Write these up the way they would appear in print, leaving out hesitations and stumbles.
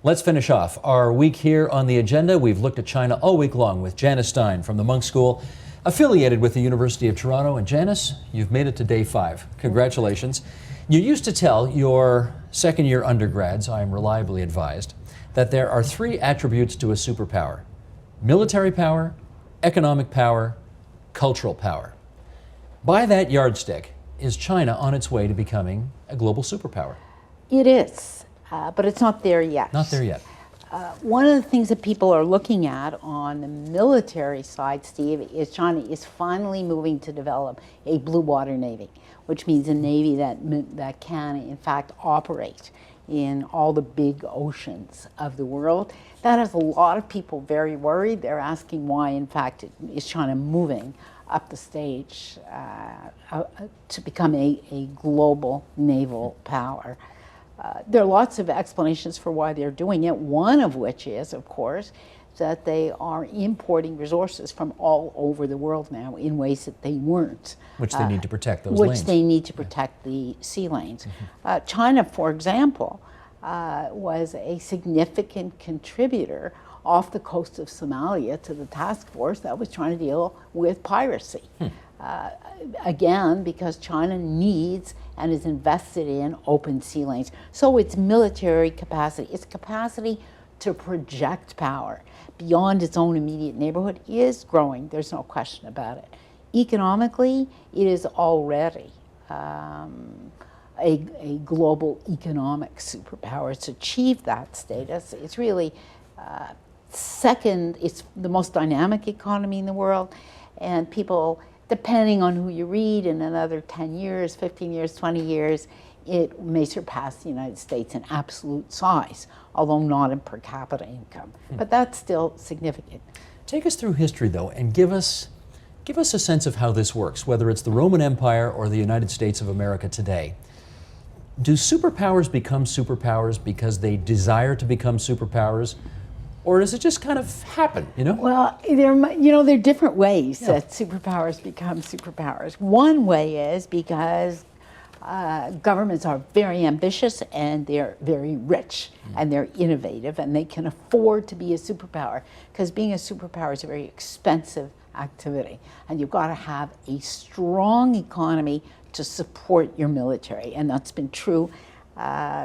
Let's finish off our week here on the agenda. We've looked at China all week long with Janice Stein from the Monk School, affiliated with the University of Toronto. And Janice, you've made it to day 5. Congratulations. You used to tell your second-year undergrads, I am reliably advised, that there are 3 attributes to a superpower: military power, economic power, cultural power. By that yardstick, is China on its way to becoming a global superpower? It is, but it's not there yet. Not there yet. One of the things that people are looking at on the military side, Steve, is China is finally moving to develop a blue water navy, which means a navy that can, in fact, operate in all the big oceans of the world. That has a lot of people very worried. They're asking why, in fact, is China moving up the stage to become a global naval power. There are lots of explanations for why they're doing it, one of which is, of course, that they are importing resources from all over the world now in ways that they weren't. Which they need to protect those which lanes. They need to protect the sea lanes. China, for example, was a significant contributor off the coast of Somalia to the task force that was trying to deal with piracy. Again, because China needs and is invested in open sea lanes. So its military capacity, its capacity to project power beyond its own immediate neighborhood is growing. There's no question about it. Economically, it is already a global economic superpower. It's achieved that status. It's really second, it's the most dynamic economy in the world, and people, depending on who you read, in another 10 years, 15 years, 20 years, it may surpass the United States in absolute size, although not in per capita income. But that's still significant. Take us through history, though, and give us a sense of how this works, whether it's the Roman Empire or the United States of America today. Do superpowers become superpowers because they desire to become superpowers? Or does it just kind of happen, you know? Well, there are different ways that superpowers become superpowers. One way is because governments are very ambitious and they're very rich and they're innovative and they can afford to be a superpower, because being a superpower is a very expensive activity and you've got to have a strong economy to support your military, and that's been true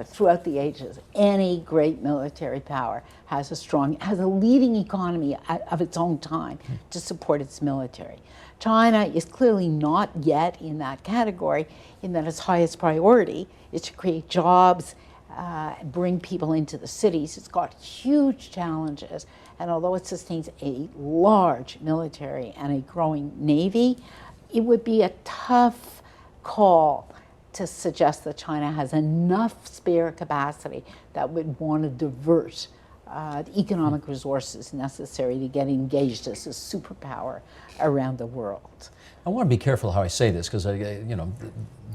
throughout the ages. Any great military power has a leading economy of its own time to support its military. China is clearly not yet in that category, in that its highest priority is to create jobs, bring people into the cities. It's got huge challenges, and although it sustains a large military and a growing navy, it would be a tough call to suggest that China has enough spare capacity that would want to divert the economic resources necessary to get engaged as a superpower around the world. I want to be careful how I say this, because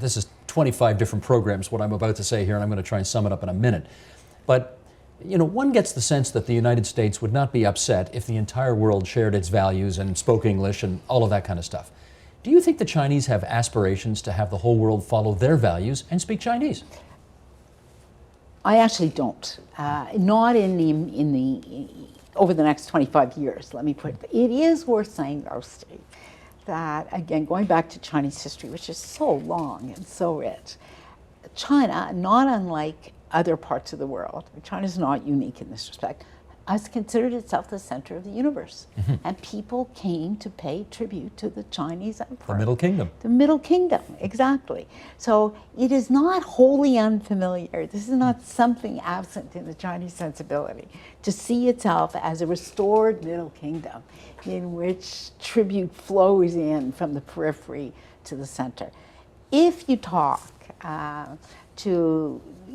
this is 25 different programs, what I'm about to say here, and I'm going to try and sum it up in a minute. But one gets the sense that the United States would not be upset if the entire world shared its values and spoke English and all of that kind of stuff. Do you think the Chinese have aspirations to have the whole world follow their values and speak Chinese? I actually don't. Not over the next 25 years, let me put it. It is worth saying, though, Steve, that, again, going back to Chinese history, which is so long and so rich, China, not unlike other parts of the world, China is not unique in this respect, has considered itself the center of the universe. And people came to pay tribute to the Chinese Emperor. The Middle Kingdom. The Middle Kingdom, exactly. So it is not wholly unfamiliar. This is not something absent in the Chinese sensibility, to see itself as a restored Middle Kingdom in which tribute flows in from the periphery to the center. If you talk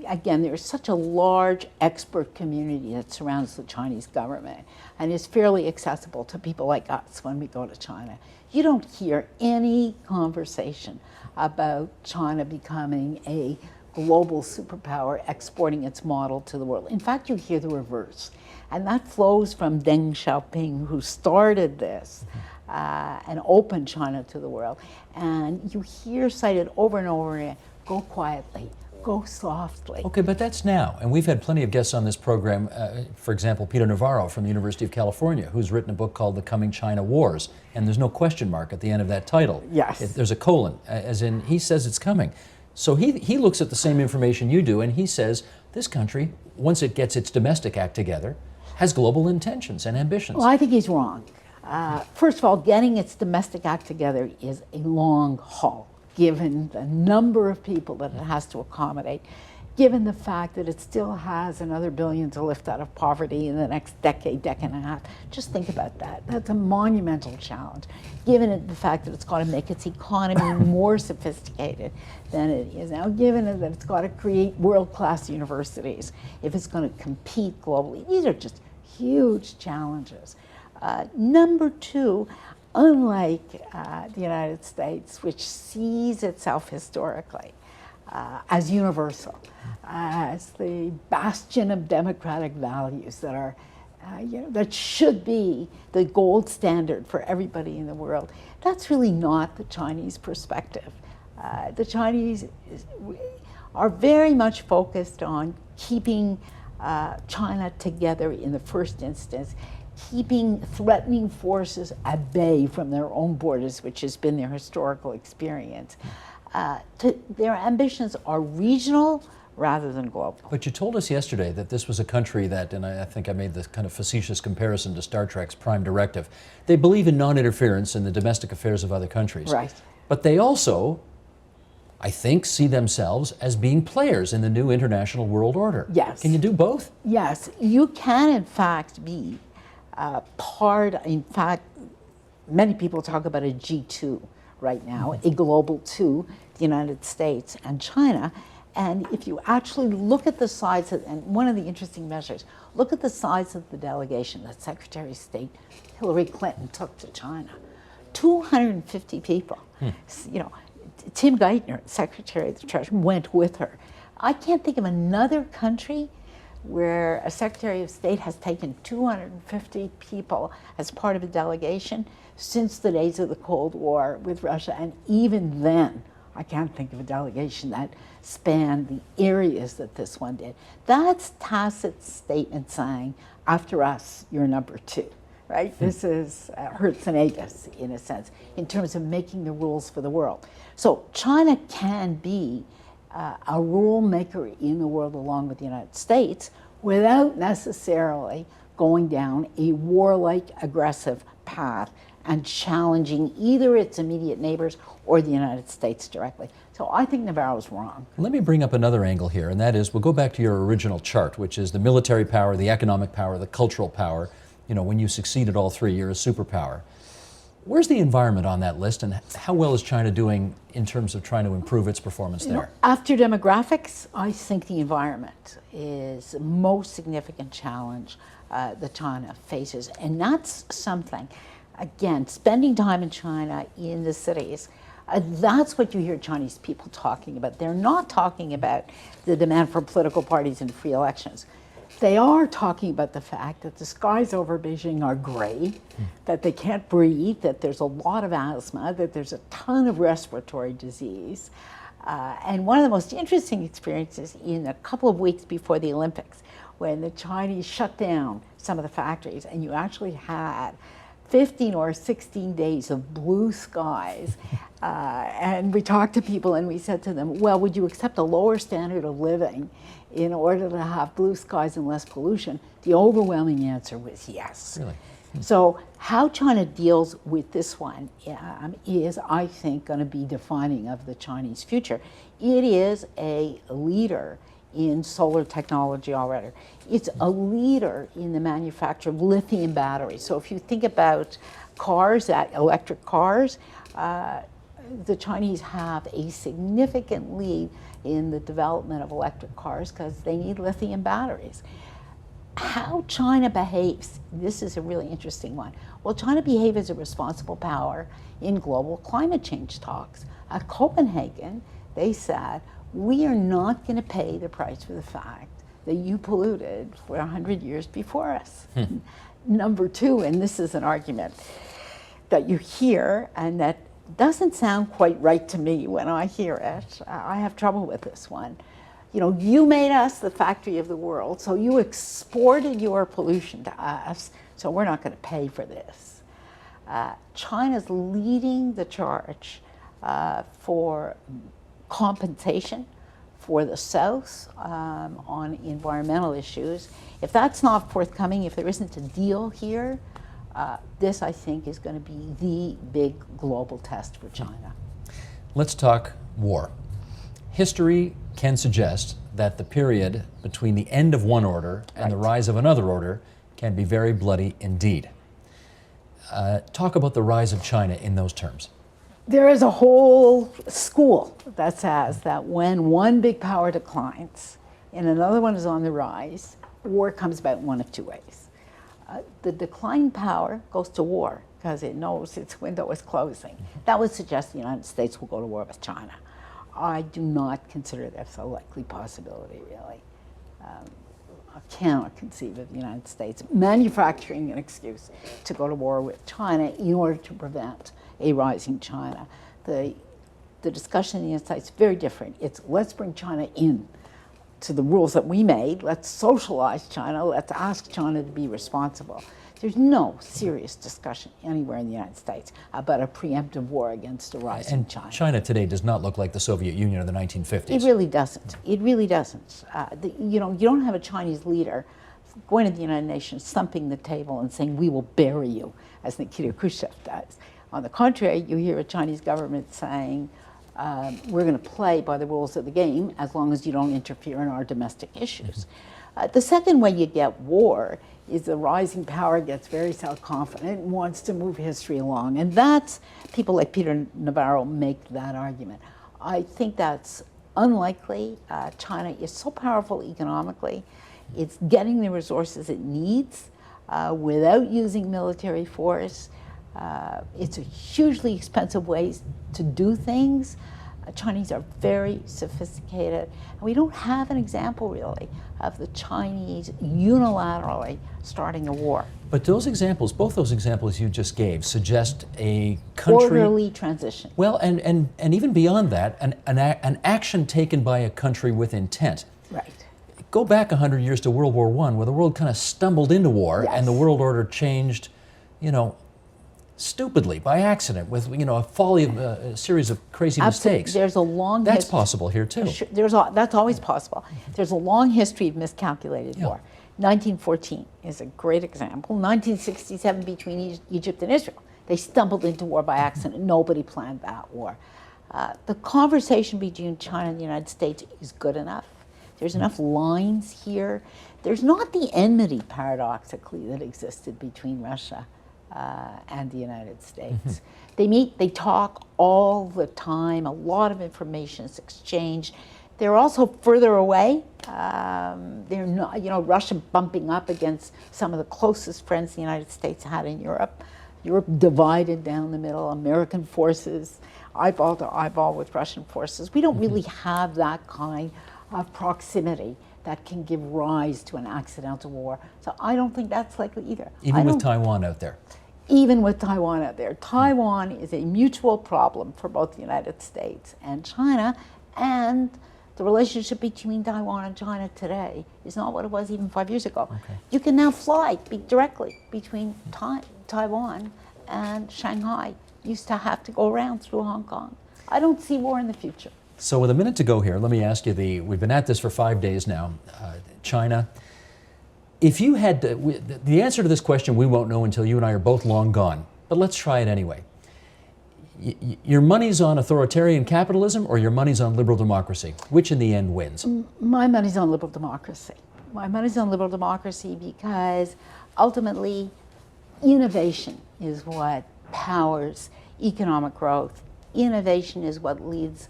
again, there's such a large expert community that surrounds the Chinese government and is fairly accessible to people like us when we go to China. You don't hear any conversation about China becoming a global superpower, exporting its model to the world. In fact, you hear the reverse. And that flows from Deng Xiaoping, who started this and opened China to the world. And you hear cited over and over again, go quietly, go softly. Okay, but that's now, and we've had plenty of guests on this program. For example, Peter Navarro from the University of California, who's written a book called The Coming China Wars, and there's no question mark at the end of that title. Yes. There's a colon, as in he says it's coming. So he looks at the same information you do, and he says this country, once it gets its domestic act together, has global intentions and ambitions. Well, I think he's wrong. First of all, getting its domestic act together is a long haul, given the number of people that it has to accommodate, given the fact that it still has another billion to lift out of poverty in the next decade and a half. Just think about that. That's a monumental challenge, given the fact that it's got to make its economy more sophisticated than it is now, given that it's got to create world-class universities if it's going to compete globally. These are just huge challenges. Number two, unlike the United States, which sees itself historically as universal, as the bastion of democratic values that are, that should be the gold standard for everybody in the world, that's really not the Chinese perspective. The Chinese are very much focused on keeping China together in the first instance, keeping threatening forces at bay from their own borders, which has been their historical experience. Their ambitions are regional rather than global. But you told us yesterday that this was a country that, and I think I made this kind of facetious comparison to Star Trek's Prime Directive, they believe in non-interference in the domestic affairs of other countries. Right. But they also, I think, see themselves as being players in the new international world order. Yes. Can you do both? Yes, you can in fact be in fact, many people talk about a G2 right now, a global two, the United States and China. And if you actually look at the size of, and one of the interesting measures, look at the size of the delegation that Secretary of State Hillary Clinton took to China. 250 people. You know, Tim Geithner, Secretary of the Treasury, went with her. I can't think of another country where a Secretary of State has taken 250 people as part of a delegation since the days of the Cold War with Russia. And even then, I can't think of a delegation that spanned the areas that this one did. That's tacit statement saying, after us, you're number two, right? This is Hertz and Agus, in a sense, in terms of making the rules for the world. So China can be a rule maker in the world along with the United States without necessarily going down a warlike, aggressive path and challenging either its immediate neighbors or the United States directly. So I think Navarro's wrong. Let me bring up another angle here, and that is, we'll go back to your original chart, which is the military power, the economic power, the cultural power. You know, when you succeed at all three, you're a superpower. Where's the environment on that list, and how well is China doing in terms of trying to improve its performance there? After demographics, I think the environment is the most significant challenge that China faces. And that's something, again, spending time in China in the cities, that's what you hear Chinese people talking about. They're not talking about the demand for political parties and free elections. They are talking about the fact that the skies over Beijing are gray, that they can't breathe, that there's a lot of asthma, that there's a ton of respiratory disease. And one of the most interesting experiences in a couple of weeks before the Olympics, when the Chinese shut down some of the factories and you actually had 15 or 16 days of blue skies. And we talked to people and we said to them, well, would you accept a lower standard of living in order to have blue skies and less pollution? The overwhelming answer was yes. Really? So how China deals with this one is, I think, going to be defining of the Chinese future. It is a leader in solar technology already. It's a leader in the manufacture of lithium batteries. So if you think about cars, electric cars, the Chinese have a significant lead in the development of electric cars because they need lithium batteries. How China behaves, this is a really interesting one. Well, China behaves as a responsible power in global climate change talks. At Copenhagen, they said, we are not going to pay the price for the fact that you polluted for 100 years before us. Number two, and this is an argument that you hear and that doesn't sound quite right to me when I hear it. I have trouble with this one. you know, you made us the factory of the world, so you exported your pollution to us, so we're not going to pay for this. China's leading the charge for compensation for the South on environmental issues. If that's not forthcoming, if there isn't a deal here, this, I think, is going to be the big global test for China. Let's talk war. History can suggest that the period between the end of one order and the rise of another order can be very bloody indeed. Talk about the rise of China in those terms. There is a whole school that says that when one big power declines and another one is on the rise, war comes about one of two ways. The declining power goes to war because it knows its window is closing. That would suggest the United States will go to war with China. I do not consider that a likely possibility, really. I cannot conceive of the United States manufacturing an excuse to go to war with China in order to prevent a rising China. The discussion in the United States is very different. It's let's bring China in to the rules that we made, let's socialize China, let's ask China to be responsible. There's no serious discussion anywhere in the United States about a preemptive war against a rising China. China today does not look like the Soviet Union of the 1950s. It really doesn't. It really doesn't. You know, you don't have a Chinese leader going to the United Nations, thumping the table and saying, we will bury you, as Nikita Khrushchev does. On the contrary, you hear a Chinese government saying, we're going to play by the rules of the game as long as you don't interfere in our domestic issues. The second way you get war is the rising power gets very self-confident and wants to move history along. And that's, people like Peter Navarro make that argument. I think that's unlikely. China is so powerful economically. It's getting the resources it needs without using military force. It's a hugely expensive way to do things. Chinese are very sophisticated. And we don't have an example, really, of the Chinese unilaterally starting a war. But those examples, both those examples you just gave, suggest a country... Orderly transition. Well, and even beyond that, an action taken by a country with intent. Right. Go back 100 years to World War I, where the world kind of stumbled into war, and the world order changed, you know, stupidly, by accident, with, you know, a series of crazy mistakes. There's a long That's possible here, too. That's always possible. There's a long history of miscalculated war. 1914 is a great example. 1967 between Egypt and Israel. They stumbled into war by accident. Nobody planned that war. The conversation between China and the United States is good enough. There's enough lines here. There's not the enmity, paradoxically, that existed between Russia and the United States. They meet, they talk all the time. A lot of information is exchanged. They're also further away. They're not, you know, Russia bumping up against some of the closest friends the United States had in Europe. Europe divided down the middle, American forces, eyeball to eyeball with Russian forces. We don't really have that kind of proximity that can give rise to an accidental war. So I don't think that's likely either. Even with Taiwan out there. Even with Taiwan out there. Taiwan is a mutual problem for both the United States and China, and the relationship between Taiwan and China today is not what it was even 5 years ago. Okay. You can now fly directly between Taiwan and Shanghai. You used to have to go around through Hong Kong. I don't see war in the future. So with a minute to go here, let me ask you, we've been at this for 5 days now, China. If you had to, the answer to this question we won't know until you and I are both long gone, but let's try it anyway. Your money's on authoritarian capitalism or your money's on liberal democracy? Which in the end wins? My money's on liberal democracy. My money's on liberal democracy because ultimately innovation is what powers economic growth. Innovation is what leads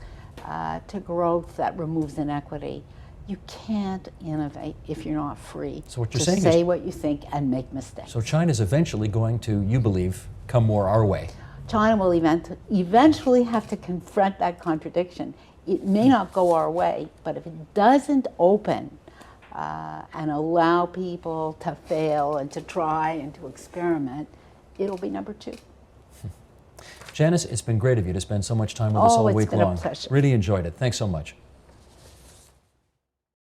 to growth that removes inequity. You can't innovate if you're not free so what you're to saying say is, what you think and make mistakes. So China's eventually going to, you believe, come more our way. China will eventually have to confront that contradiction. It may not go our way, but if it doesn't open and allow people to fail and to try and to experiment, it'll be number two. Janice, it's been great of you to spend so much time with us all week long. It's been a pleasure. Really enjoyed it. Thanks so much.